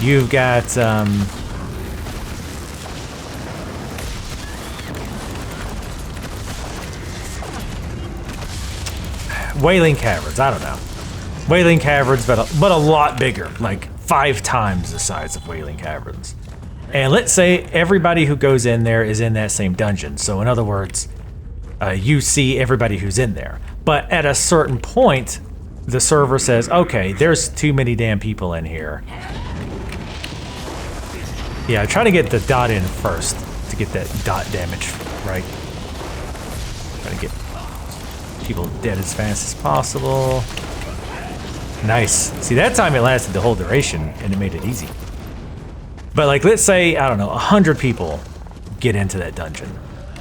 you've got, Wailing Caverns, I don't know. Wailing Caverns, but a lot bigger, like 5 times the size of Wailing Caverns. And let's say everybody who goes in there is in that same dungeon. So in other words, you see everybody who's in there. But at a certain point, the server says, okay, there's too many damn people in here. Yeah, try to get the dot in first to get that dot damage right. Try to get people dead as fast as possible. Nice. See, that time it lasted the whole duration and it made it easy. But like, let's say, I don't know, 100 people get into that dungeon.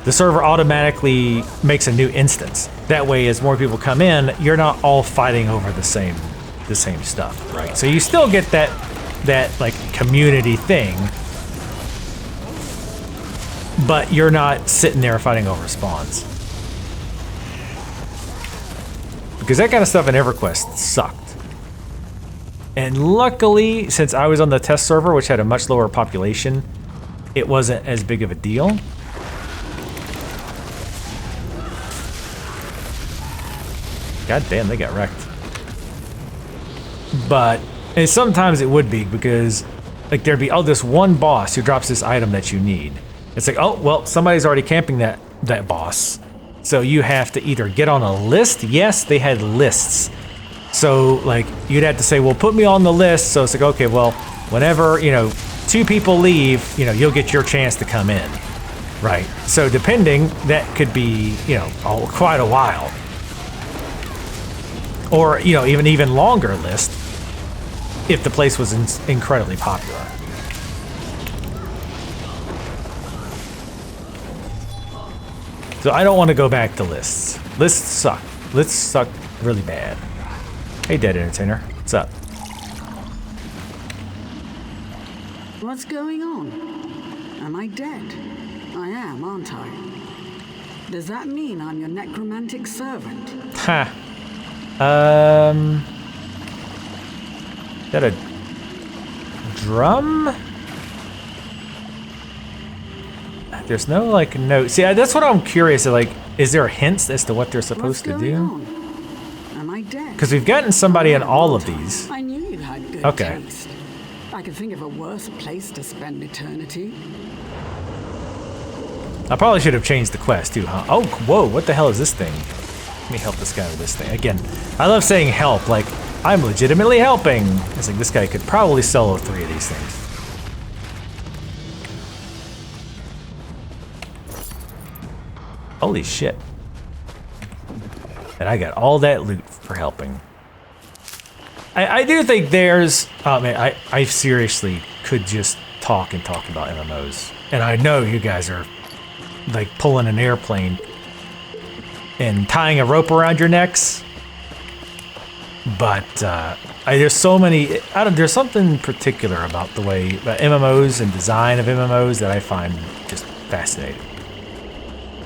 The server automatically makes a new instance. That way, as more people come in, you're not all fighting over the same stuff, right? So you still get that like community thing, but you're not sitting there fighting over spawns. Because that kind of stuff in EverQuest sucked. And luckily, since I was on the test server, which had a much lower population, it wasn't as big of a deal. God damn, they got wrecked. But and sometimes it would be because like there'd be this one boss who drops this item that you need. It's like, oh well, somebody's already camping that boss. So you have to either get on a list. Yes, they had lists. So like you'd have to say, well, put me on the list. So it's like, okay, well, whenever, you know, 2 people leave, you know, you'll get your chance to come in. Right. So depending, that could be, you know, quite a while. Or, you know, even longer list if the place was incredibly popular. So I don't want to go back to lists. Lists suck. Lists suck really bad. Hey, Dead Entertainer. What's up? What's going on? Am I dead? I am, aren't I? Does that mean I'm your necromantic servant? Ha. Is that a drum? There's no like note. See, that's what I'm curious. Like, is there hints as to what they're supposed to do? Am I dead? Because we've gotten somebody in all of these. I knew you had good taste. I could think of a worse place to spend eternity. I probably should have changed the quest too, huh? Oh, whoa! What the hell is this thing? Let me help this guy with this thing. Again, I love saying help. Like, I'm legitimately helping. It's like this guy could probably solo 3 of these things. Holy shit. And I got all that loot for helping. I do think there's... Oh man, I seriously could just talk about MMOs. And I know you guys are like pulling an airplane and tying a rope around your necks. But there's so many... there's something particular about the way MMOs and design of MMOs that I find just fascinating.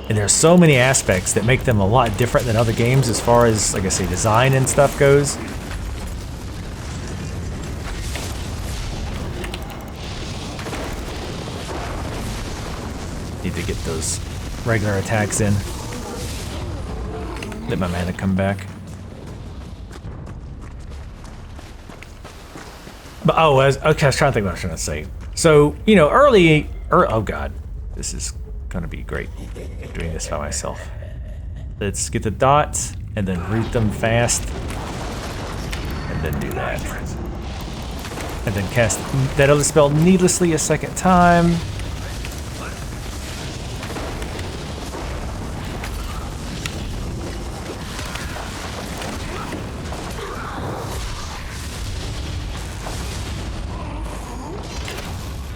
And there's so many aspects that make them a lot different than other games as far as, like I say, design and stuff goes. Need to get those regular attacks in. Let my mana come back. But I was trying to think what I was trying to say. So, you know, oh god, this is gonna be great doing this by myself. Let's get the dots and then root them fast and then do that. And then cast that other spell needlessly a second time.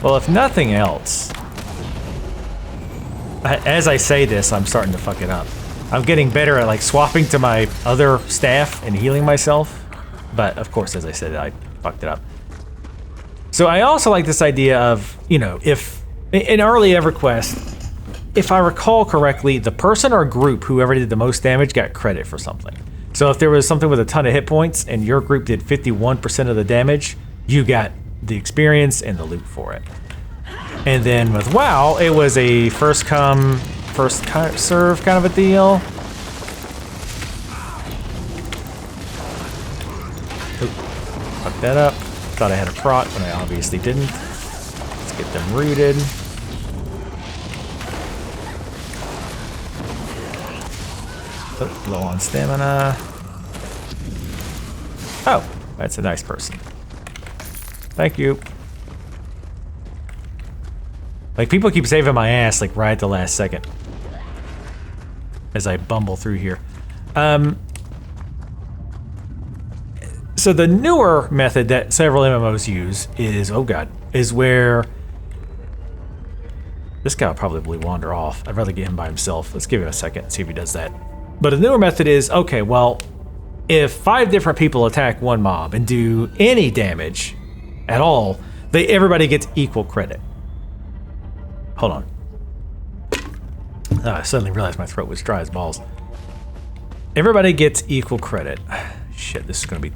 Well, if nothing else, as I say this, I'm starting to fuck it up. I'm getting better at like swapping to my other staff and healing myself. But of course, as I said, I fucked it up. So I also like this idea of, you know, if in early EverQuest, if I recall correctly, the person or group, whoever did the most damage, got credit for something. So if there was something with a ton of hit points and your group did 51% of the damage, you got the experience and the loot for it. And then with WoW, it was a first come, first serve kind of a deal. Fuck that up. Thought I had a prot, but I obviously didn't. Let's get them rooted. Oh, low on stamina. Oh, that's a nice person. Thank you. Like, people keep saving my ass, like, right at the last second. As I bumble through here. So the newer method that several MMOs use is, oh god, is where... This guy will probably wander off. I'd rather get him by himself. Let's give him a second, see if he does that. But the newer method is, okay, well, if 5 different people attack one mob and do any damage at all, everybody gets equal credit. Hold on. I suddenly realized my throat was dry as balls. Everybody gets equal credit. Shit, this is gonna be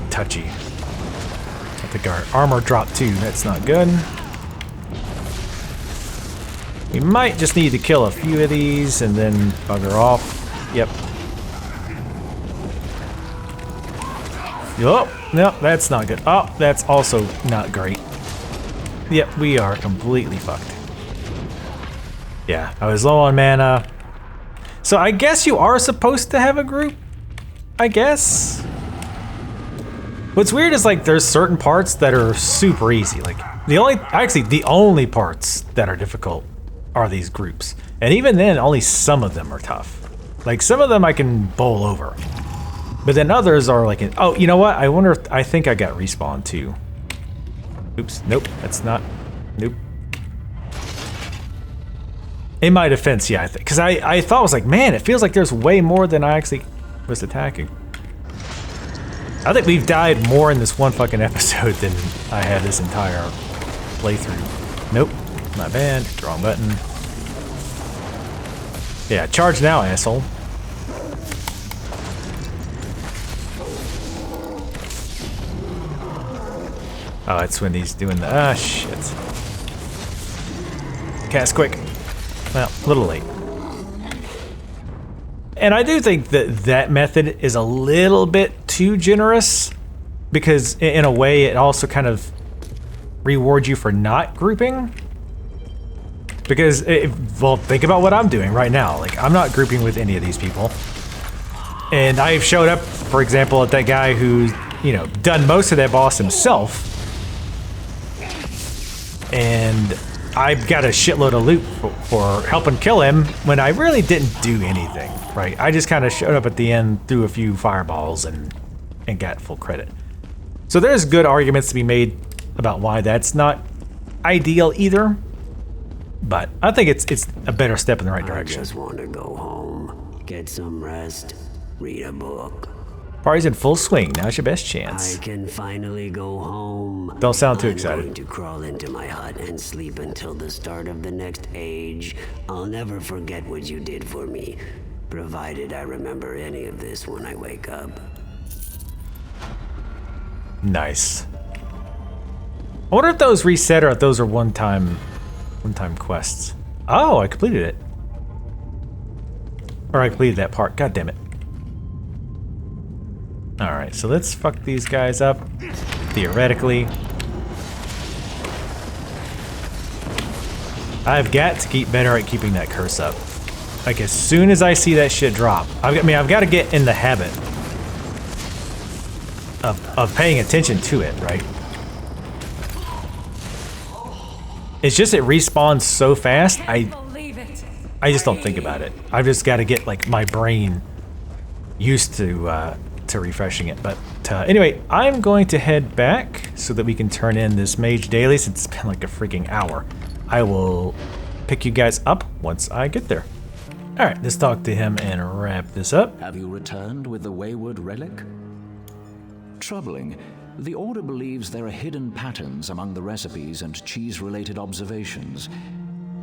touchy. I think our armor dropped too. That's not good. We might just need to kill a few of these and then bugger off. Yep. Oh, no, that's not good. Oh, that's also not great. Yep, we are completely fucked. Yeah, I was low on mana. So I guess you are supposed to have a group? I guess? What's weird is like there's certain parts that are super easy. Like the only parts that are difficult are these groups. And even then, only some of them are tough. Like some of them I can bowl over. But then others are like, oh, you know what? I wonder if, I think I got respawned too. Oops, nope, that's not, nope. In my defense, yeah, I think, because I thought I was like, man, it feels like there's way more than I actually was attacking. I think we've died more in this one fucking episode than I had this entire playthrough. Nope, my bad, wrong button. Yeah, charge now, asshole. Oh, it's when he's doing the, ah, shit. Cast quick. Well, a little late. And I do think that that method is a little bit too generous because in a way it also kind of rewards you for not grouping. Because, well, think about what I'm doing right now. Like, I'm not grouping with any of these people. And I've showed up, for example, at that guy who's, you know, done most of that boss himself. And I've got a shitload of loot for helping kill him when I really didn't do anything, right? I just kind of showed up at the end, threw a few fireballs, and got full credit. So there's good arguments to be made about why that's not ideal either. But I think it's a better step in the right direction. I just want to go home, get some rest, read a book. Party's in full swing. Now's your best chance. I can finally go home. Don't sound too excited. I'm going to crawl into my hut and sleep until the start of the next age. I'll never forget what you did for me, provided I remember any of this when I wake up. Nice. I wonder if those reset or if those are one-time quests. Oh, I completed it. Or I completed that part. God damn it. Alright, so let's fuck these guys up, theoretically. I've got to keep better at keeping that curse up. Like, as soon as I see that shit drop, I've got to get in the habit of paying attention to it, right? It's just it respawns so fast, I just don't think about it. I've just got to get, like, my brain used to refreshing it. But anyway, I'm going to head back so that we can turn in this Mage daily since it's been like a freaking hour. I will pick you guys up once I get there. All right, let's talk to him and wrap this up. Have you returned with the wayward relic? Troubling. The Order believes there are hidden patterns among the recipes and cheese-related observations.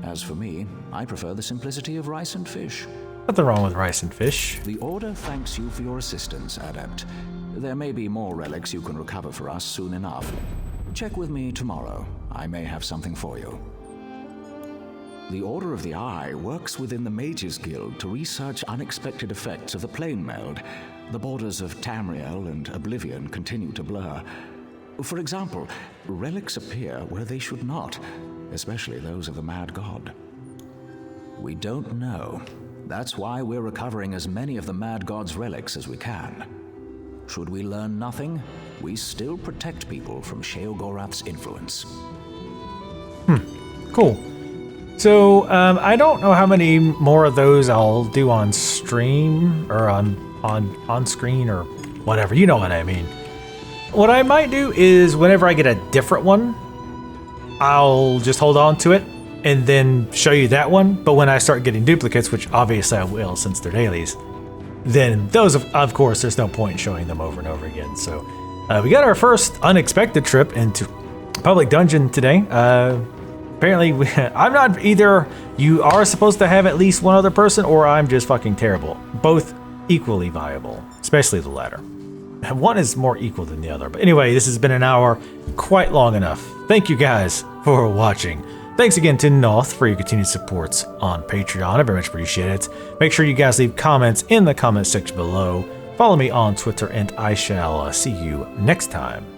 As for me, I prefer the simplicity of rice and fish. Nothing wrong with rice and fish. The Order thanks you for your assistance, Adept. There may be more relics you can recover for us soon enough. Check with me tomorrow. I may have something for you. The Order of the Eye works within the Mages Guild to research unexpected effects of the plane meld. The borders of Tamriel and Oblivion continue to blur. For example, relics appear where they should not, especially those of the Mad God. We don't know. That's why we're recovering as many of the Mad God's relics as we can. Should we learn nothing, we still protect people from Sheogorath's influence. Cool. So, I don't know how many more of those I'll do on stream, or on screen, or whatever. You know what I mean. What I might do is, whenever I get a different one, I'll just hold on to it, and then show you that one. But when I start getting duplicates, which obviously I will since they're dailies, then those, of course, there's no point in showing them over and over again. So we got our first unexpected trip into public dungeon today. Apparently, I'm not either. You are supposed to have at least one other person, or I'm just fucking terrible. Both equally viable, especially the latter. One is more equal than the other. But anyway, this has been an hour, quite long enough. Thank you guys for watching. Thanks again to Noth for your continued supports on Patreon. I very much appreciate it. Make sure you guys leave comments in the comment section below. Follow me on Twitter, and I shall see you next time.